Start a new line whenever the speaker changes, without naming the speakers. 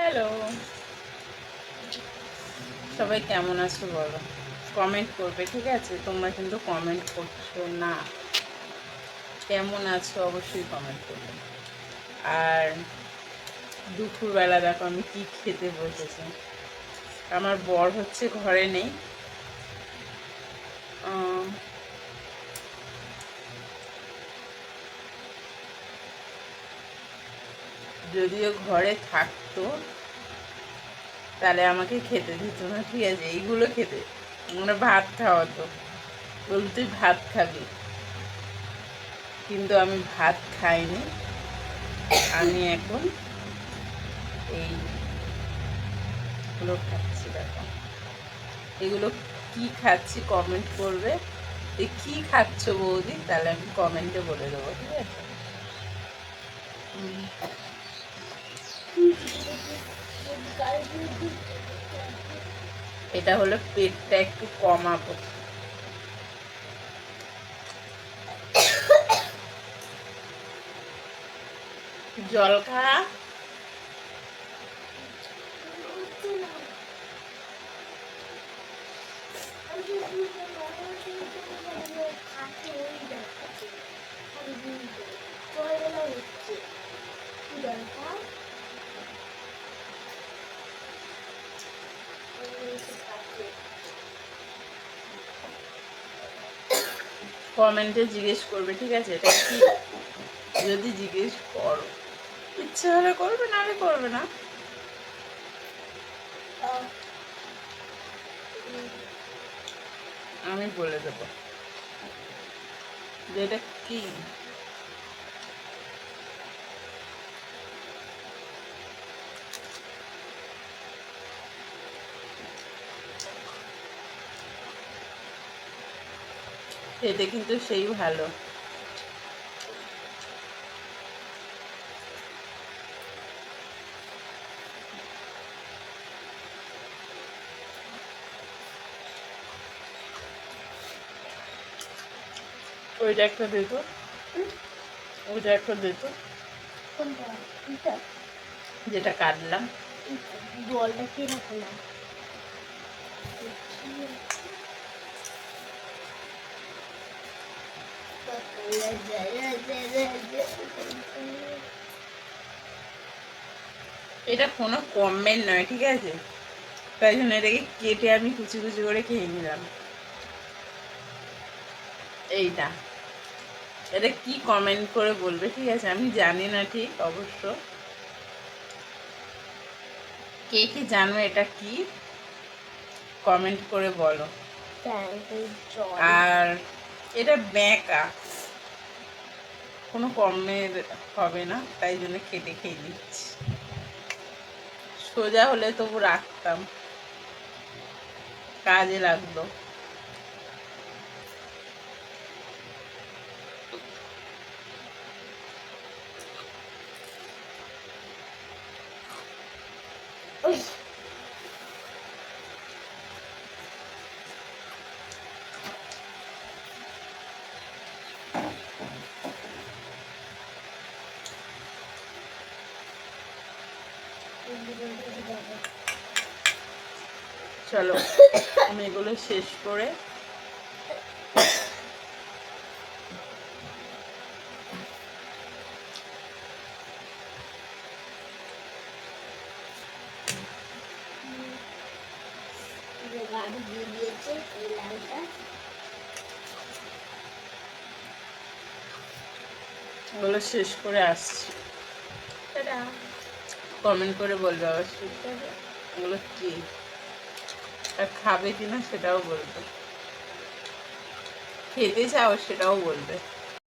Hello, সবাই কেমন আছো বলো? কমেন্ট করবে, ঠিক আছে? তোমরা কিন্তু কমেন্ট করছো না। কেমন আছো অবশ্যই কমেন্ট করবে। আর দুপুরবেলা দেখো আমি কি খেতে বসেছি। আমার বর হচ্ছে ঘরে নেই। যদিও ঘরে থাকতো তাহলে আমাকে খেতে দিত না, ঠিক আছে? এইগুলো খেতে মানে ভাত খাওয়াতো, বলতো তুই ভাত খাবি, কিন্তু আমি ভাত খাইনি। আমি এখন এইগুলো খাচ্ছি। দেখো এগুলো কি খাচ্ছি কমেন্ট করবে। কি খাচ্ছ বৌদি, তাহলে আমি কমেন্টে বলে দেবো, ঠিক আছে? এটা হলো পেটটা একটু কমাবো। জল খা। কমেন্টে জিজ্ঞেস করবে, ঠিক আছে? এটা কি, যদি জিজ্ঞেস করো, ইচ্ছে হলে করবে, না হলে করবে না। আমি বলে দেবো যে এটা কি। খেতে কিন্তু সেই ভালো। ওইটা একটা দিত, ওইটা একটা দিত, যেটা কাটলাম।
জলটা কিরকম?
এটা কোনো কমেন্ট নয়, ঠিক আছে? তাই জন্য এটাকে কেটে আমি কুচি কুচি করে খেয়ে নিলাম। এইটা, এটা কি কমেন্ট করে বলবে, ঠিক আছে? আমি জানি না ঠিক অবশ্য। কে কি জানো এটা কি, কমেন্ট করে বলো। আর এটা ব্যাঁকা, কোনো কমের হবে না, তাই জন্য কেটে খেয়ে দিচ্ছি। সোজা হলে তবু রাখতাম, কাজে লাগলো। চলো আমি এগুলো শেষ করে এগুলো শেষ করে আসছি। কমেন্ট করে বলবে অবশ্যই, ঠিক আছে? এগুলো কি আর খাবে কিনা সেটাও বলবে, খেতে চাও সেটাও বলবে।